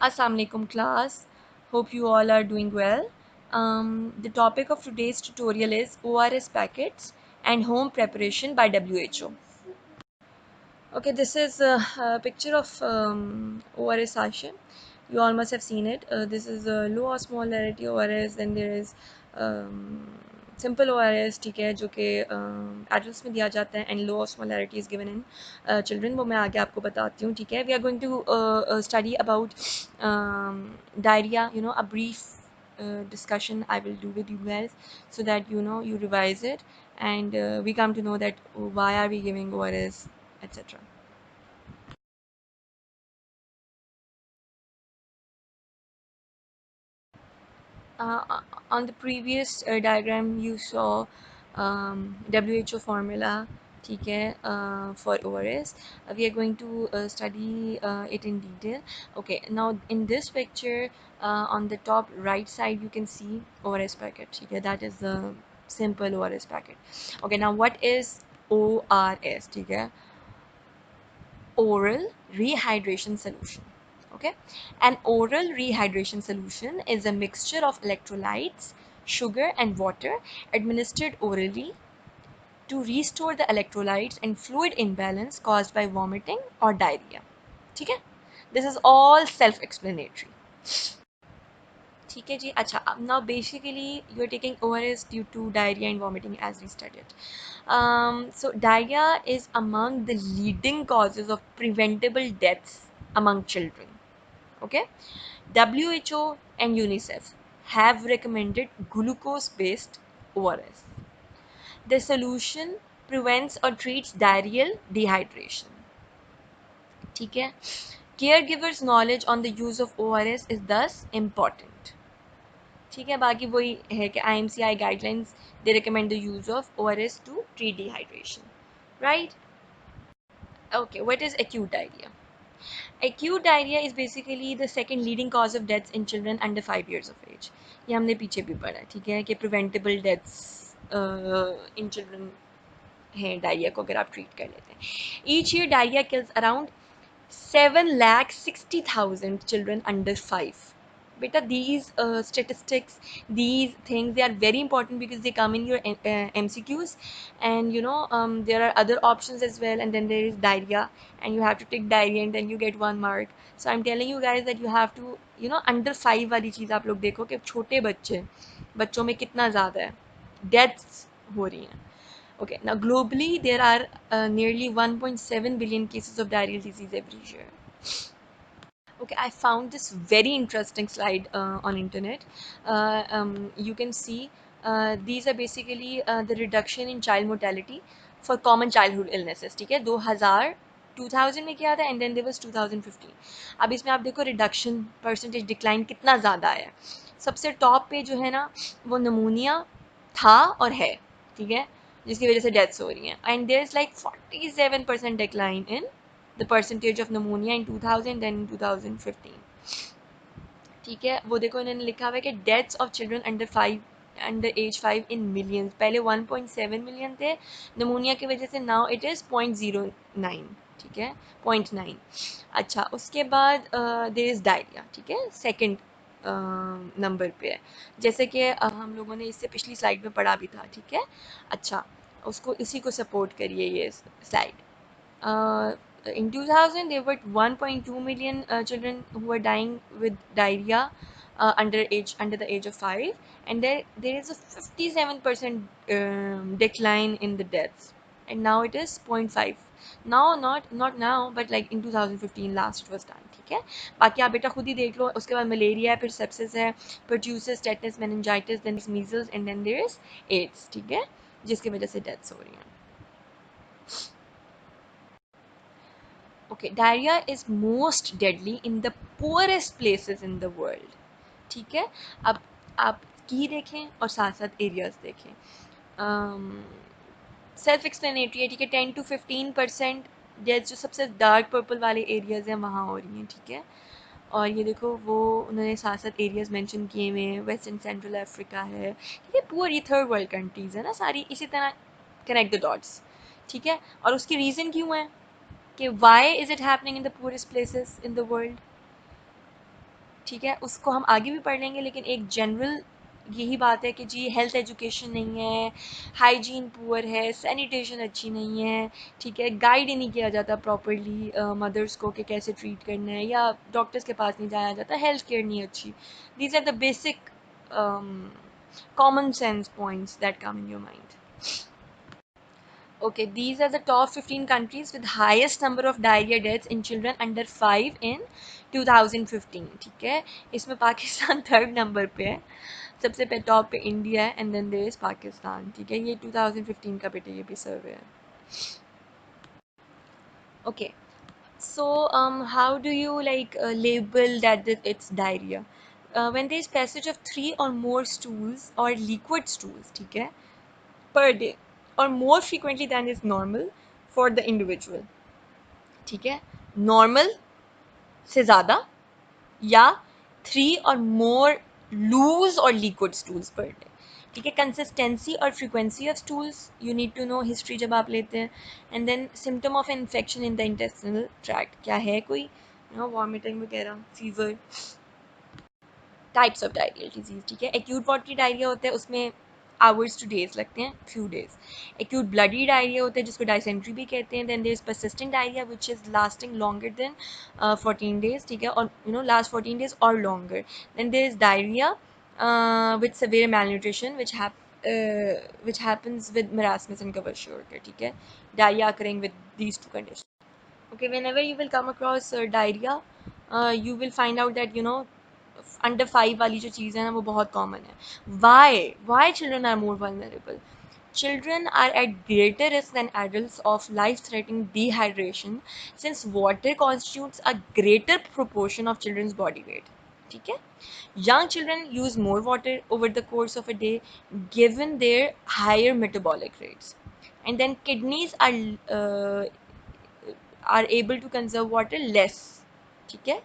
Assalamualaikum class. Hope you all are doing well. The topic of today's tutorial is ORS packets and home preparation by WHO. Okay, this is a picture of ORS sachet. You all must have seen it. This is a low osmolarity ORS. Then there is simple ORS, ठीक है, जो कि adults में दिया जाता है, and low osmolarity is given in children. वो मैं आगे आपको बताती हूँ, ठीक है. We are going to study about diarrhea. A brief discussion I will do with you guys so that you revise it and we come to know that why are we giving ORS, etc. On the previous diagram you saw WHO formula, ठीक है, for ORS. We are going to study it in detail. Okay, now in this picture on the top right side you can see ORS packet, ठीक है, that is the simple ORS packet. Okay, now what is ORS, ठीक है, oral rehydration solution. Okay, an oral rehydration solution is a mixture of electrolytes, sugar and water administered orally to restore the electrolytes and fluid imbalance caused by vomiting or diarrhea. ठीक है, this is all self-explanatory. ठीक है जी. अच्छा, now basically you are taking ORS due to diarrhea and vomiting as we studied. So diarrhea is among the leading causes of preventable deaths among children. Okay, WHO and UNICEF have recommended glucose-based ORS. The solution prevents or treats diarrheal dehydration. ठीक है. Caregivers' knowledge on the use of ORS is thus important. ठीक है, बाकी वही है कि IMCI guidelines, they recommend the use of ORS to treat dehydration, right? Okay, what is acute diarrhea? Acute diarrhea is basically the second leading cause of deaths in children under 5 years of age. ये हमने पीछे भी पढ़ा है, ठीक है, कि preventable deaths in children हैं डायरिया को अगर आप ट्रीट कर लेते हैं. Each year diarrhea kills around 7,60,000 children under 5. Beta, these statistics, these things, they are very important because they come in your MCQs, and there are other options as well, and then there is diarrhea, and you have to take diarrhea and then you get 1 mark. So I'm telling you guys that you have to under 5 वाली चीज़ आप लोग देखो कि छोटे बच्चों में कितना ज़्यादा है डेथ्स हो रही हैं. Okay, now globally there are nearly 1.7 billion cases of diarrheal disease every year. Okay, I found this very interesting slide on internet. You can see these are basically the reduction in child mortality for common childhood illnesses. ठीक है, 2000 में क्या था, and then there was 2015. अब इसमें आप देखो reduction percentage decline कितना ज़्यादा है. सबसे टॉप पे जो है ना वो नमूनिया था और है, ठीक है, जिसकी वजह से डेथ्स हो रही हैं. And there is like 47% decline in the percentage of pneumonia in 2000 then in 2015. ठीक है, वो देखो इन्होंने लिखा हुआ है कि deaths of children under as 5 in millions. पहले 1.7 मिलियन थे निमोनिया की वजह से, नाउ इट इज़ 0.09. ठीक है, 0.9. अच्छा, उसके बाद देयर इज़ डायरिया. ठीक है, सेकंड नंबर पे है, जैसे कि हम लोगों ने इससे पिछली स्लाइड में पढ़ा भी था. ठीक है, अच्छा, उसको इसी को सपोर्ट करिए ये slide. In 2000 there were 1.2 million children who were dying with diarrhea under the age of 5, and there is a 57% decline in the deaths, and now it is 0.5. now not now but like in 2015 last it was done. ठीक है, बाकी आप बेटा खुद ही देख लो. उसके बाद malaria है, फिर सेप्सिस है, pertussis, tetanus, meningitis, then measles, and then there is AIDS. ठीक है, जिसकी वजह से डेथ्स हो रही हैं. Okay, diarrhea is most deadly in the poorest places in the world. ठीक है, अब आप की देखें और साथ साथ एरियाज देखें. सेल्फ एक्सप्लेनेटरी है. ठीक है, 10 to 15% डेथ जो सबसे डार्क पर्पल वाले एरियाज हैं वहाँ हो रही हैं. ठीक है, और ये देखो वो उन्होंने साथ साथ एरियाज मेंशन किए हुए हैं. वेस्टर्न सेंट्रल अफ्रीका है, ठीक है, पुअर ये थर्ड वर्ल्ड कंट्रीज है ना सारी. इसी तरह कनेक्ट द डॉट्स. ठीक है, और उसकी रीज़न क्यों है कि why is it happening in the poorest places in the world? ठीक है, उसको हम आगे भी पढ़ लेंगे, लेकिन एक जनरल यही बात है कि जी हेल्थ एजुकेशन नहीं है, हाइजीन पुअर है, सैनिटेशन अच्छी नहीं है, ठीक है, गाइड ही नहीं किया जाता प्रॉपरली मदर्स को कि कैसे ट्रीट करना है, या डॉक्टर्स के पास नहीं जाया जाता, हेल्थ केयर नहीं अच्छी. These are the basic common sense points that come in your mind. Okay, these are the top 15 countries with highest number of diarrhea deaths in children under 5 in 2015. ठीक है, इसमें Pakistan third number पे है, सबसे पे top पे India है, and then there is Pakistan. ठीक है, ये 2015 का बेटे ये भी सर्वे है. Okay, so how do you like label that it's diarrhea? When there is passage of 3 or more stools or liquid stools, ठीक है, per day or more frequently than is normal for the individual. ठीक है, normal से ज़्यादा या 3 और more loose और liquid stools per day. ठीक है, कंसिस्टेंसी और frequency of stools you need to know history जब आप लेते हैं. And then symptom of infection in the intestinal tract, क्या है कोई वॉमिटिंग वगैरह, fever. Types of diarrhoeal disease. ठीक है, एक्यूट वॉटरी डायरिया होता है, उसमें आवर्स टू डेज लगते हैं, few days. Acute bloody diarrhoea होता है जिसको डायसेंट्री भी कहते हैं. Then there is persistent diarrhoea which is lasting longer than 14 days. ठीक है, और लास्ट 14 days और longer. Then there is diarrhoea with severe malnutrition which happens with marasmus and kwashiorkor. ठीक है, diarrhea occurring with these two conditions. Okay, whenever you will come across diarrhea, you will find out that under 5 वाली जो चीज़ है ना वो बहुत common है. Why children are more vulnerable? Children are at greater risk than adults of life-threatening dehydration since water constitutes a greater proportion of children's body weight. ठीक है, young children use more water over the course of a day given their higher metabolic rates, and then kidneys uh, are able to conserve water less. ठीक है.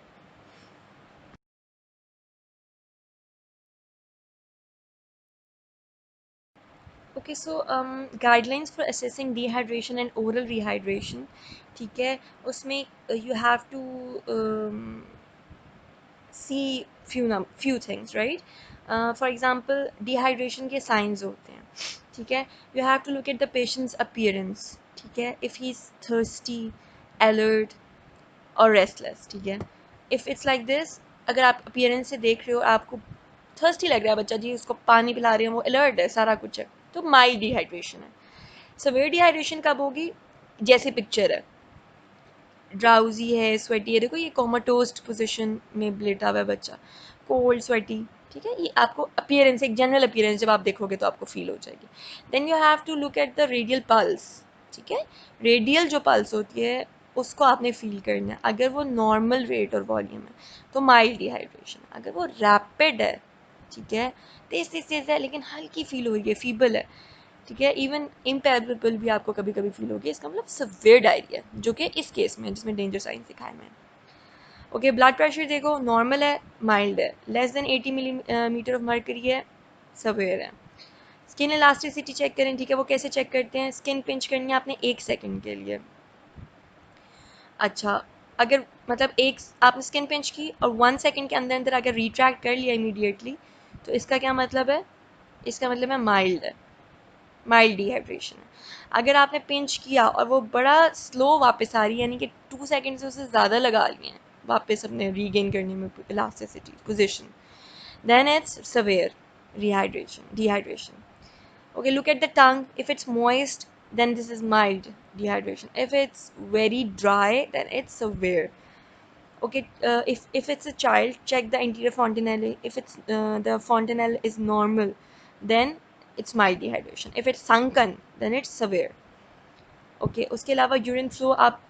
Okay, so guidelines for assessing dehydration and oral rehydration. ठीक है, उसमें you have to see few things, right? For example, dehydration के signs होते हैं. ठीक है, you have to look at the patient's appearance. ठीक है, if he's thirsty, alert or restless. ठीक है, if it's like this, अगर आप appearance से देख रहे हो आपको थर्स्टी लग रहा है बच्चा जी, उसको पानी पिला रहे हैं, वो अलर्ट है, सारा कुछ है, तो माइल्ड डिहाइड्रेशन है. सवेयर डिहाइड्रेशन कब होगी? जैसे पिक्चर है, ड्राउजी है, स्वेटी है, देखो ये कोमाटोस्ट पोजीशन में लेटा हुआ है बच्चा, कोल्ड स्वेटी. ठीक है, ये आपको अपीयरेंस, एक जनरल अपीयरेंस जब आप देखोगे तो आपको फील हो जाएगी. Then you have to look at the radial pulse. ठीक है, रेडियल जो पल्स होती है उसको आपने फील करना है. अगर वो नॉर्मल रेट और वॉल्यूम है तो माइल्ड डिहाइड्रेशन. अगर वो रैपिड है, ठीक है, तेज तेज तेज है लेकिन हल्की फील हो रही है, फीबल है, ठीक है, इवन इम्पेरेबल भी आपको कभी कभी फील होगी, इसका मतलब सवेयर डायरिया, जो कि इस केस में जिसमें डेंजर साइंस दिखाए मैंने. ओके, ब्लड प्रेशर देखो नॉर्मल है, माइल्ड है, less than 80 millimetre of mercury है, सवेयर है. स्किन इलास्टिसिटी चेक करें. ठीक है, वो कैसे चेक करते हैं? स्किन पिंच करनी है आपने 1 सेकेंड के लिए. अच्छा, अगर मतलब एक आपने स्किन पिंच की और 1 सेकेंड के अंदर अंदर अगर रिट्रैक्ट कर लिया इमीडिएटली, तो इसका क्या मतलब है? इसका मतलब है माइल्ड है, माइल्ड डिहाइड्रेशन है. अगर आपने पिंच किया और वो बड़ा स्लो वापस आ रही है, यानी कि 2 सेकेंड से उससे ज़्यादा लगा लिए हैं वापस अपने रीगेन करने में elasticity position, then it's severe dehydration. Okay, look at the tongue. If it's moist, then this is mild dehydration. If it's very dry, then it's severe. Okay, if it's a child, check the anterior fontanelle. If it's the fontanelle is normal, then it's mild dehydration. If it's sunken, then it's severe. Okay, उसके अलावा urine flow आप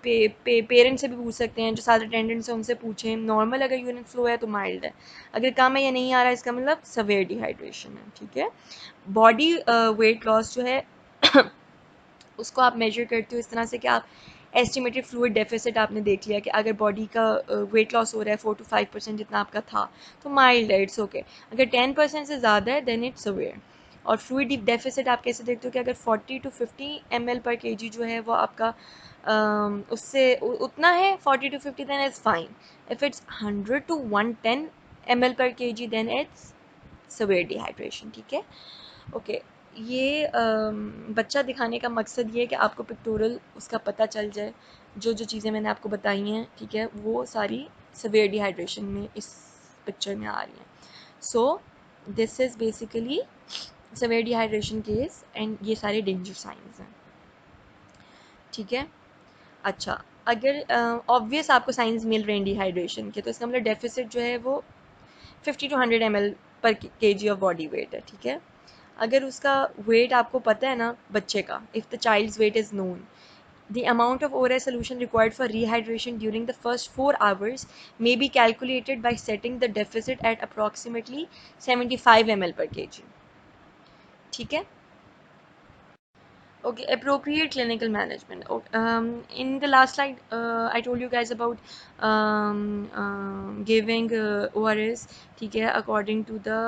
parents से भी पूछ सकते हैं, जो सारे अटेंडेंट्स हैं उनसे पूछें. नॉर्मल अगर यूरिन फ्लो है तो माइल्ड है, अगर कम है या नहीं आ रहा है इसका मतलब सवेयर डिहाइड्रेशन है. ठीक है, बॉडी वेट लॉस जो है उसको आप मेजर करते हो इस तरह से कि आप एस्टिमेटेड फ्लूइड डेफिसिट आपने देख लिया कि अगर बॉडी का वेट लॉस हो रहा है 4 to 5% जितना आपका था तो माइल्ड है, इट्स ओके. अगर 10% से ज़्यादा है देन इट्स सवेयर. और फ्लूइड डेफिसिट आप कैसे देखते हो कि अगर 40 to 50 ml पर kg जो है वो आपका उससे उतना है 40 to 50, then it's fine. If it's 100 to 110 ml per kg, then it's severe dehydration. ठीक है, ओके. ये बच्चा दिखाने का मकसद ये है कि आपको पिक्टोरल उसका पता चल जाए. जो जो चीज़ें मैंने आपको बताई हैं, ठीक है, वो सारी severe dehydration में इस पिक्चर में आ रही हैं. So this is basically severe dehydration case, and ये सारे डेंजर साइंस हैं. ठीक है, अच्छा, अगर ऑब्वियस आपको साइंस मिल रहे हैं डिहाइड्रेशन के, तो इसका मतलब डेफिसिट जो है वो 50 to 100 ml पर kg ऑफ बॉडी वेट है. ठीक है, अगर उसका वेट आपको पता है ना बच्चे का, if the child's weight is known, the amount of ORS solution required for rehydration during the first 4 hours may be calculated by setting the deficit at approximately 75 ml per kg. ठीक है, okay, appropriate clinical management. In the last slide, I told you guys about giving ORS, ठीक है, according to the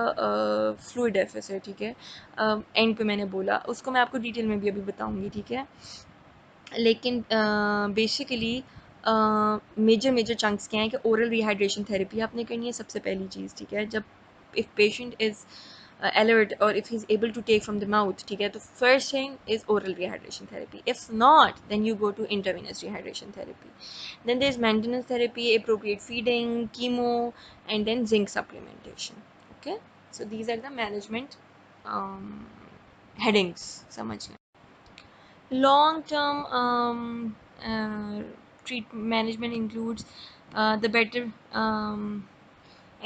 fluid deficit. ठीक है, and पे मैंने बोला, उसको मैं आपको डिटेल में भी अभी बताऊंगी. ठीक है, लेकिन बेसिकली मेजर मेजर चंक्स क्या हैं कि ओरल रिहाइड्रेशन थेरेपी आपने करनी है सबसे पहली चीज़. ठीक है, जब if patient is alert or if he's able to take from the mouth, ठीक है, तो first thing is oral rehydration therapy. If not, then you go to intravenous rehydration therapy. Then there's maintenance therapy, appropriate feeding, chemo, and then zinc supplementation. Okay, so these are the management headings. समझ लें. Long term treat management includes the better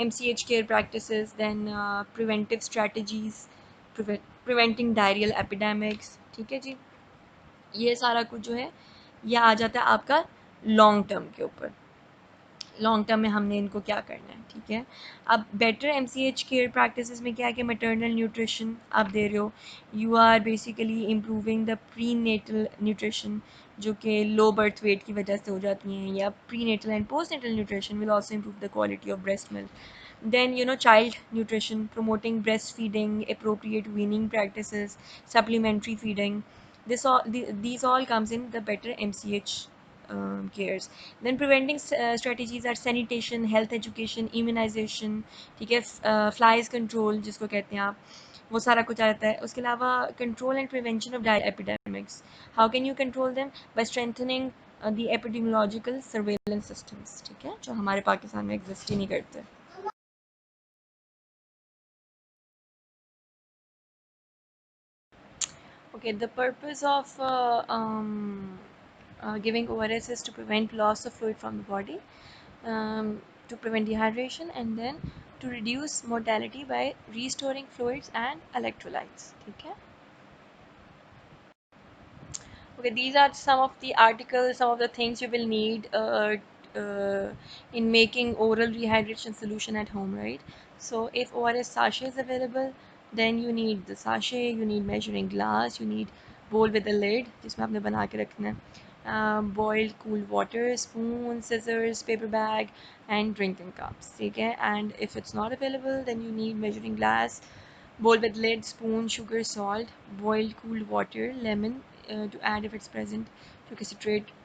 MCH care practices, then preventive strategies, preventing diarrheal epidemics. ठीक है जी, ये सारा कुछ जो है ये आ जाता है आपका लॉन्ग टर्म के ऊपर. लॉन्ग टर्म में हमने इनको क्या करना है. ठीक है, अब बेटर MCH केयर प्रैक्टिसेस में क्या है कि मैटरनल न्यूट्रिशन आप दे रहे हो, you are basically improving the prenatal nutrition, जो कि लो बर्थ वेट की वजह से हो जाती हैं, या prenatal and postnatal nutrition will also improve the quality of breast milk. Then child nutrition, promoting breastfeeding, appropriate weaning practices, supplementary feeding. These all comes in the better MCH cares. Then preventing strategies are sanitation, health education, immunization. ठीक है, flies control जिसको कहते हैं आप, वो सारा कुछ आ जाता है. उसके अलावा control and prevention of diarrhea epidemics. How can you control them? By strengthening the epidemiological surveillance systems. ठीक है, जो हमारे पाकिस्तान में एग्जिस्ट ही नहीं करते. Okay, the purpose of giving ORS is to prevent loss of fluid from the body, to prevent dehydration, and then to reduce mortality by restoring fluids and electrolytes. ठीक है? Okay, these are some of the articles, some of the things you will need in making oral rehydration solution at home, right? So if ORS sachet is available, then you need the sachet, you need measuring glass, you need bowl with a lid जिसमें आपने बना के रखना है, boiled cool water, spoon, scissors, paper bag, and drinking cups. ठीक है? And if it's not available, then you need measuring glass, bowl with lid, spoon, sugar, salt, boiled cool water, lemon to add if it's present, क्योंकि citrate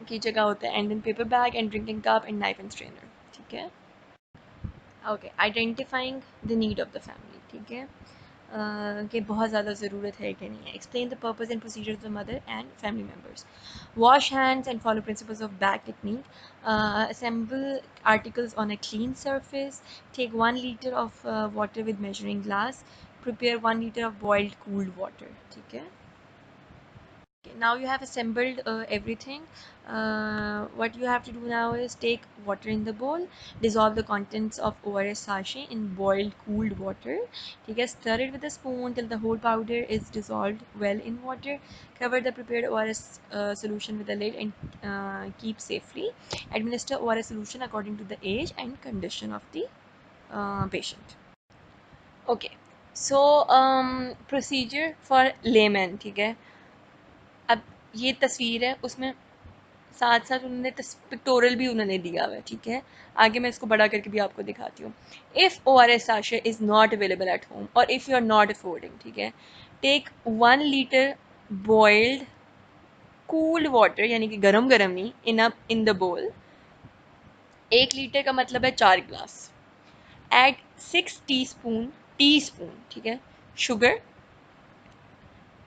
की जगह होता है, and then paper bag and drinking cup and knife and strainer. ठीक है? Okay, identifying the need of the family. ठीक है, कि बहुत ज़्यादा ज़रूरत है कि नहीं है. Explain the purpose and procedure of the mother and family members. Wash hands and follow principles of bag technique. Assemble articles on a clean surface. Take 1 liter of water with measuring glass. Prepare 1 liter of boiled cooled water. ठीक है. Now you have assembled everything. What you have to do now is take water in the bowl, dissolve the contents of ORS sachet in boiled cooled water. ठीक है, stir it with a spoon till the whole powder is dissolved well in water. Cover the prepared ORS solution with a lid and keep safely. Administer ORS solution according to the age and condition of the patient. Okay, so procedure for layman. ठीक है, अब ये तस्वीर है, उसमें साथ साथ उन्होंने पिक्टोरल भी उन्होंने दिया हुआ है. ठीक है, आगे मैं इसको बड़ा करके भी आपको दिखाती हूँ. If ORS sachet is not available at home और if you are not affording, ठीक है, take 1 liter boiled cooled water यानी कि गरम गरम नहीं, इन द बोल, 1 लीटर का मतलब है 4 ग्लास। एड 6 टी स्पून, ठीक है, sugar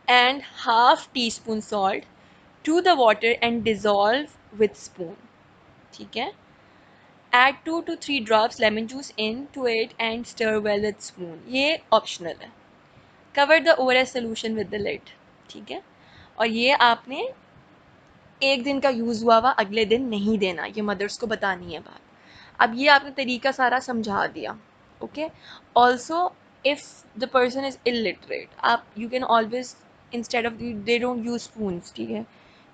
and half teaspoon salt to the water and dissolve with spoon, ठीक है। Add 2 to 3 drops lemon juice into it and stir well with spoon, ये optional है। Cover the ORS solution with the lid, ठीक है। और ये आपने एक दिन का यूज़ हुआ हुआ अगले दिन नहीं देना, ये मदर्स को बतानी है बात। अब ये आपने तरीका सारा समझा दिया, okay. Also if the person is illiterate, आप you can always instead of they don't use spoons, ठीक है,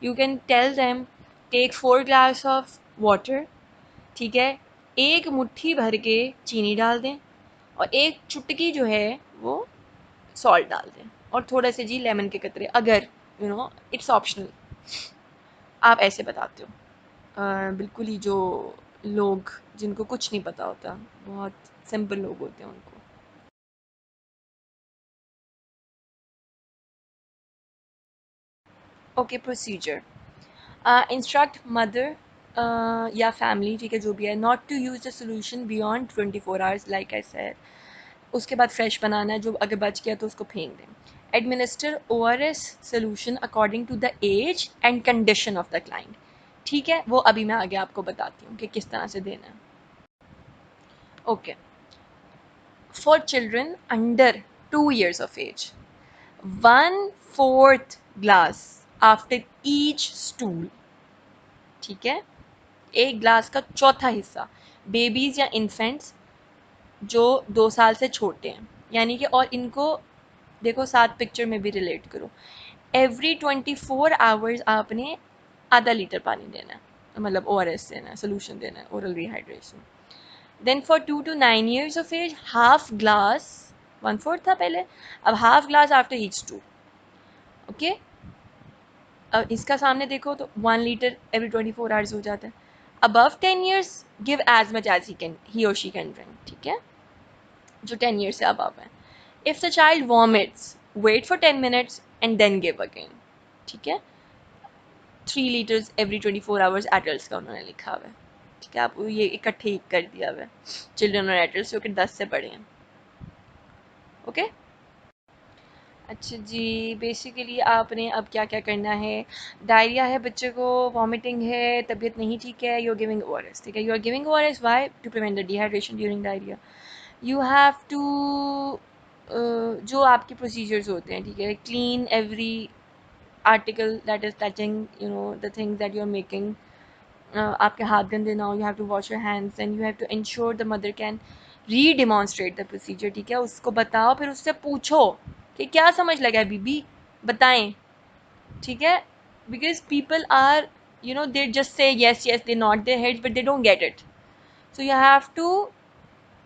you can tell them take 4 glass of water, ठीक है, एक मुट्ठी भर के चीनी डाल दें और एक चुटकी जो है वो सॉल्ट डाल दें और थोड़े से जी लेमन के कतरे, अगर यू नो इट्स ऑप्शनल। आप ऐसे बताते हो। बिल्कुल ही जो लोग जिनको कुछ नहीं पता होता, बहुत सिंपल लोग होते हैं उनको। Okay, procedure. इंस्ट्रक्ट मदर या फैमिली, ठीक है, जो भी है, not to use the solution beyond 24 hours, like I said. उसके बाद फ्रेश बनाना है, जो अगर बच गया तो उसको फेंक दें। Administer ORS solution according to the age and condition of the client, ठीक है, वो अभी मैं आगे आपको बताती हूँ कि किस तरह से देना है। Okay, for children under 2 years of age, 1/4 glass after each stool, ठीक है, एक ग्लास का चौथा हिस्सा बेबीज या इन्फेंट्स जो 2 साल से छोटे हैं, यानी कि, और इनको देखो साथ पिक्चर में भी रिलेट करो, एवरी 24 आवर्स आपने ½ लीटर पानी देना है, मतलब ORS देना है, सोल्यूशन देना है, oral rehydration. Then for 2 to 9 years of age, half glass, 1/4 था पहले, अब half glass after each two, okay. अब इसका सामने देखो तो 1 लीटर एवरी 24 आवर्स हो जाता है। Above 10 years give as much as ही और शी कैन ड्रिंक, ठीक है, जो 10 years से अबव है। If the child vomits, wait for 10 minutes and then give again, ठीक है। 3 liters एवरी 24 आवर्स एडल्ट का उन्होंने लिखा हुआ है, ठीक है, आप ये इकट्ठे ही कर दिया हुआ है, चिल्ड्रन और एडल्ट जो कि 10 से बड़े हैं, ओके। अच्छा जी, बेसिकली आपने अब क्या क्या करना है, डायरिया है बच्चे को, वॉमिटिंग है, तबीयत नहीं ठीक है, यू आर गिविंग ORS, ठीक है, you are giving ORS why to prevent the dehydration during diarrhoea. You have to, जो आपके प्रोसीजर्स होते हैं, ठीक है, clean every article that is touching the things that you are making, आपके हाथ गंदे ना हो, you have to wash your hands and you have to ensure the mother can redemonstrate the procedure, ठीक है, उसको बताओ, फिर उससे पूछो कि क्या समझ लगा है बीबी, बताएं, ठीक है, because people are they just say yes yes, they nod their heads but they don't get it, so you have to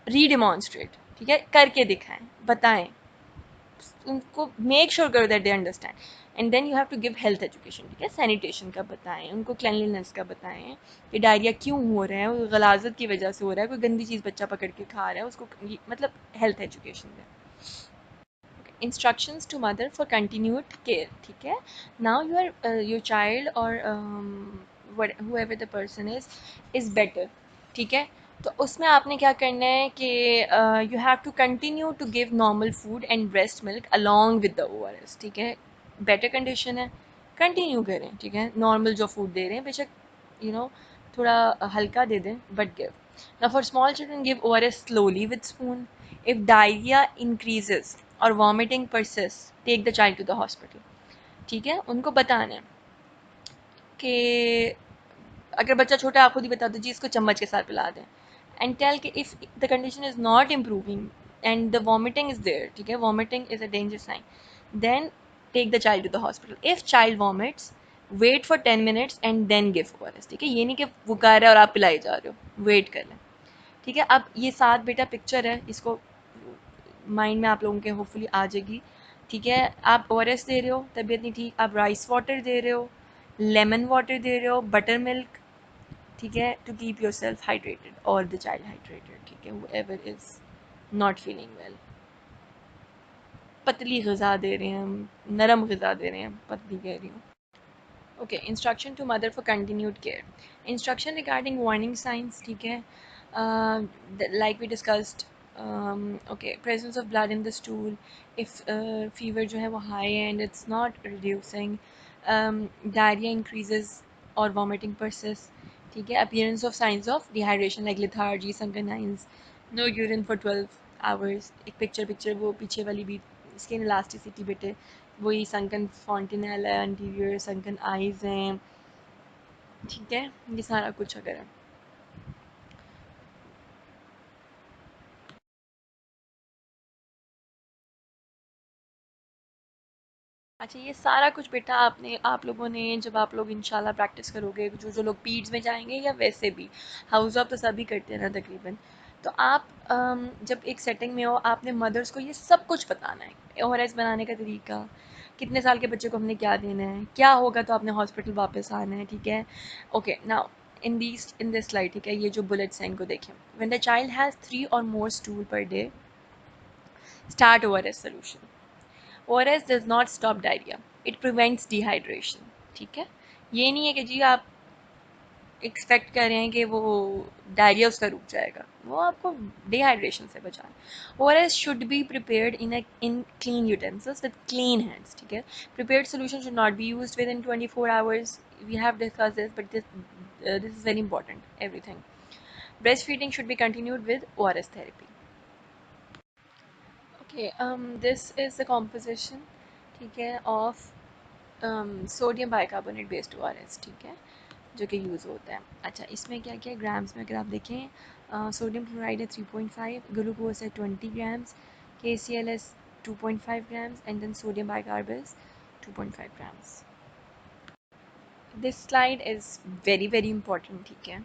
redemonstrate, ठीक है, करके दिखाएं, बताएं, उनको मेक श्योर करो that they understand. And then you have to give health education, ठीक है, sanitation का बताएं, उनको क्लिनलीनेस का बताएं कि डायरिया क्यों हो रहा है, वो गलाजत की वजह से हो रहा है, कोई गंदी चीज़ बच्चा पकड़ के खा रहा है, उसको मतलब हेल्थ एजुकेशन दें। Instructions to mother for continued care, ठीक है, नाउ योर चाइल्ड और whoever the person is better, ठीक है, तो उसमें आपने क्या करना है कि you have to continue to give normal food and breast milk along with the ORS, ठीक है, बेटर कंडीशन है, कंटिन्यू करें, ठीक है, नॉर्मल जो फूड दे रहे हैं बेशक थोड़ा हल्का दे दें, but give. Now for small children, give ORS slowly with spoon. If diarrhea increases or vomiting persists, take the child to the hospital, ठीक है, उनको बताना है कि अगर बच्चा छोटा है आप खुद ही बता दो जी इसको चम्मच के साथ पिला दें, एंड टेल कि if the condition is not improving and the vomiting is there, ठीक है, vomiting is a danger sign, then take the child to the hospital. If child vomits, wait for 10 minutes and then give ORS, ठीक है, ये नहीं कि वो गा रहा है और आप पिलाई जा रहे हो, वेट कर लें, ठीक है। अब ये साथ बेटा पिक्चर है, इसको माइंड में आप लोगों के होपफुली आ जाएगी, ठीक है, आप ORS दे रहे हो, तबीयत नहीं ठीक, आप राइस वाटर दे रहे हो, लेमन वाटर दे रहे हो, बटर मिल्क, ठीक है, to keep yourself hydrated और द चाइल्ड हाइड्रेटेड, ठीक है, whoever is not feeling well. पतली गज़ा दे रहे हैं हम, नरम गज़ा दे रहे हैं, पतली कह रही हूँ, Okay, instruction to mother for continued care. Instruction regarding warning signs, ठीक है. Like we discussed, okay, presence of blood in the stool, if fever जो है वो high and it's not reducing, diarrhea increases or vomiting persists, ठीक है. Appearance of signs of dehydration like lethargy, sunken eyes, no urine for 12 hours. एक picture वो पीछे वाली भी, स्किन इलास्टिसिटी बेटे, वही संकन फॉन्टिनेल है, अंटीरियर संकन आइज हैं, ठीक है, ये सारा कुछ अगर है. अच्छा, ये सारा कुछ बेटा आप लोगों ने, जब आप लोग इंशाल्लाह प्रैक्टिस करोगे, जो लोग पीड्स में जाएंगे या वैसे भी हाउस ऑफ तो सभी करते हैं ना तकरीबन, तो आप जब एक सेटिंग में हो, आपने मदर्स को ये सब कुछ बताना है. ओआरएस बनाने का तरीका, कितने साल के बच्चे को हमने क्या देना है, क्या होगा तो आपने हॉस्पिटल वापस आना है, ठीक है. Okay, now in this slide, ठीक है, ये जो बुलेट्स हैं इनको देखें. when the child has 3 or more stool per day, start ORS solution. ORS does not stop diarrhea, it prevents dehydration. ठीक है, ये नहीं है कि जी आप एक्सपेक्ट कर रहे हैं कि वो डायरिया उसका रुक जाएगा, वो आपको डिहाइड्रेशन से बचाए. ORS should be prepared in clean utensils with clean hands, ठीक है. Prepared solution should not be used within 24 hours. We have discussed this, but this is very important, everything. Breast feeding should be continued with ORS therapy. Okay, this is the composition, ठीक है, of sodium bicarbonate based ORS, ठीक है, जो कि use होता है. अच्छा, इसमें क्या क्या ग्राम्स में अगर आप देखें, सोडियम क्लोराइड है 3.5, ग्लूकोज है 20 ग्राम्स, KCl है 2.5 grams, and then sodium bicarb is 2.5 grams. This slide is very very important, ठीक है.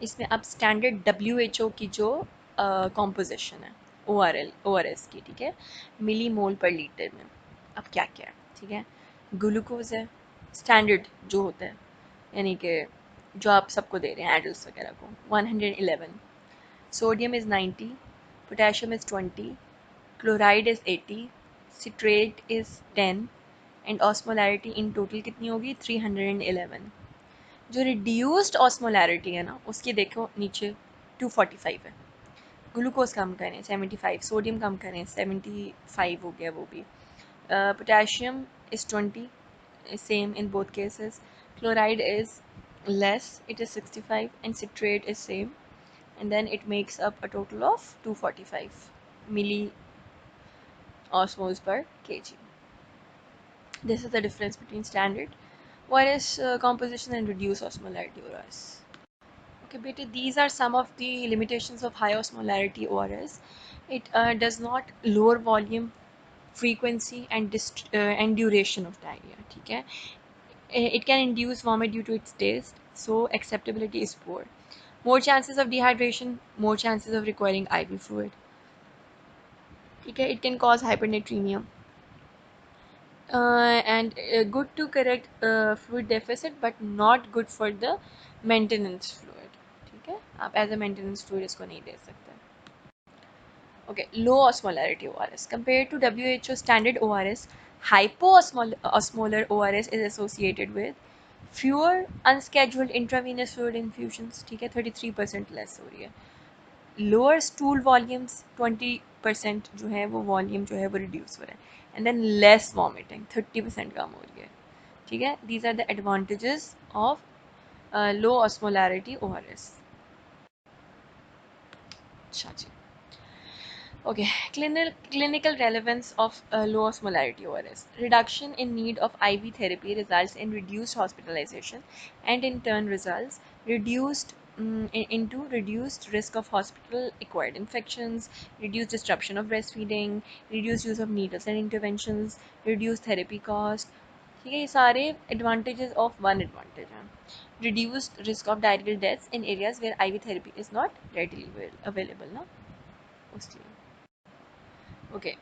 इसमें अब स्टैंडर्ड WHO की जो कॉम्पोजिशन है ORS की, ठीक है, मिली मोल पर लीटर में. अब क्या क्या है, ठीक है. ग्लूकोज है स्टैंडर्ड जो होता है, यानी कि जो आप सबको दे रहे हैं एडल्ट वगैरह को, 111. Sodium is 90, potassium is 20, chloride is 80, citrate is 10, and osmolarity in total कितनी होगी, 311. जो रिड्यूस्ड ऑस्मोलैरिटी है ना, उसकी देखो नीचे 245 है. ग्लूकोज कम करें 75, सोडियम कम करें 75 हो गया वो भी. Potassium is 20, same in both cases. Chloride is less, it is 65, and citrate is same, and then it makes up a total of 245 milliosmoles per kg. This is the difference between standard ORS composition and reduced osmolarity ORS. Okay, beta, these are some of the limitations of high osmolarity ORS. It does not lower volume, frequency, and duration of diarrhea, ठीक है. It can induce vomit due to its taste, so acceptability is poor. More chances of dehydration, more chances of requiring IV fluid. Okay, it can cause hypernatremia. And good to correct fluid deficit, but not good for the maintenance fluid. ठीक है, आप as a maintenance fluid इसको नहीं दे सकते. Okay, low osmolarity ORS. Compared to WHO standard ORS, hypoosmolar ORS is associated with fewer unscheduled intravenous fluid infusions, ठीक है, 33% less हो रही है. Lower stool volumes, 20% जो है वो वॉल्यूम जो है वो रिड्यूस हो रहा है. एंड देन लेस वॉमिटिंग, 30% कम हो रही है, ठीक है. These are the advantages of low osmolarity ORS. अच्छा जी. Okay, clinical relevance of low osmolarity ORS. Reduction in need of IV therapy results in reduced hospitalization, and in turn results into reduced risk of hospital-acquired infections, reduced disruption of breastfeeding, reduced use of needles and interventions, reduced therapy cost. ठीक है, ये सारे advantages of one advantage हैं. Reduced risk of diarrheal deaths in areas where IV therapy is not readily available ना, उसलिए. Okay,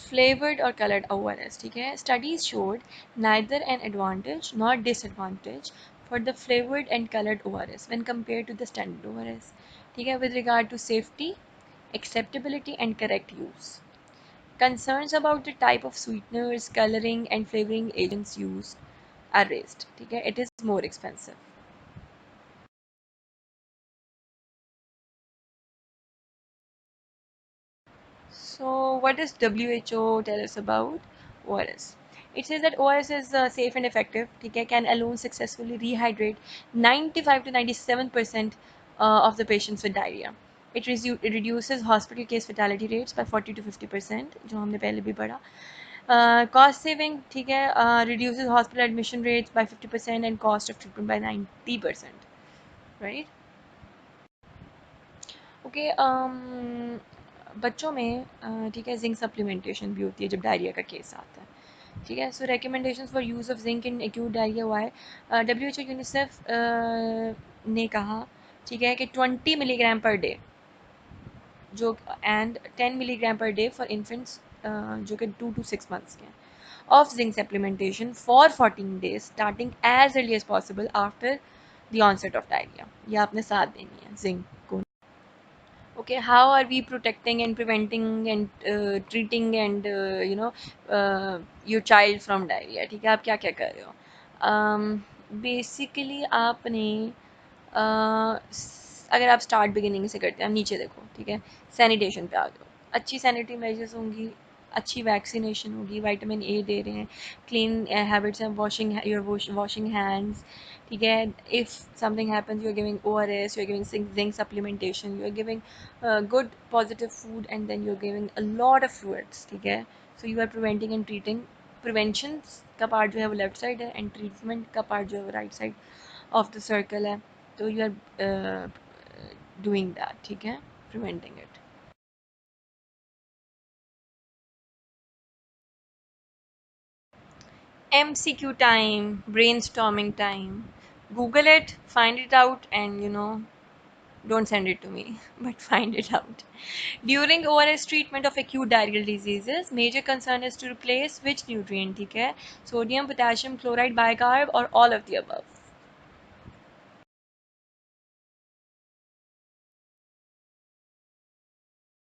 flavored or colored ORS, ठीक है. Studies showed neither an advantage nor disadvantage for the flavored and colored ORS when compared to the standard ORS, ठीक है, with regard to safety, acceptability, and correct use. Concerns about the type of sweeteners, coloring, and flavoring agents used. are raised. ठीक है, it is more expensive. So, what does WHO tell us about ORS? It says that ORS is safe and effective. ठीक है, can alone successfully rehydrate 95 to 97% of the patients with diarrhea. It reduces hospital case fatality rates by 40 to 50%, जो हमने पहले भी पढ़ा. Cost saving, ठीक है, reduces hospital admission rates by 50% and cost of treatment by 90%. Right? Okay, बच्चों में ठीक है जिंक सप्लीमेंटेशन भी होती है जब डायरिया का केस आता है. ठीक है, so recommendations for use of zinc in acute diarrhoea हुआ है. WHO यूनिसेफ ने कहा, ठीक है, कि 20 मिलीग्राम पर डे, जो and 10 milligram per day for infants जो कि 2 to 6 months के हैं, of zinc supplementation for 14 days starting as early as possible after the onset of diarrhea. ये आपने साथ देनी है जिंक को. Okay, how are we protecting and preventing and treating and your child from diarrhea? ठीक है, आप क्या क्या कर रहे हो? बेसिकली आपने अगर आप स्टार्ट बिगिनिंग से करते हैं, आप नीचे देखो, ठीक है, सैनिटेशन पे आ जाओ. अच्छी सैनिटरी मेजर्स होंगी, अच्छी वैक्सीनेशन होगी, विटामिन ए दे रहे हैं, क्लीन हैबिट्स हैं, वॉशिंग हैंड्स. ठीक है, if something happens, you are giving ORS, you are giving zinc supplementation, you are giving good positive food, and then you're giving a lot of fluids. ठीक है, so you are preventing and treating. Prevention का part जो है वो left side है, and treatment का part जो है वो right side of the circle है. तो यू आर डूइंग दैट. ठीक है, preventing it. MCQ time, brainstorming time. Google it, find it out, and don't send it to me, but find it out. During ORS treatment of acute diarrheal diseases, major concern is to replace which nutrient, ठीक है? Sodium, potassium, chloride, bicarb, or all of the above.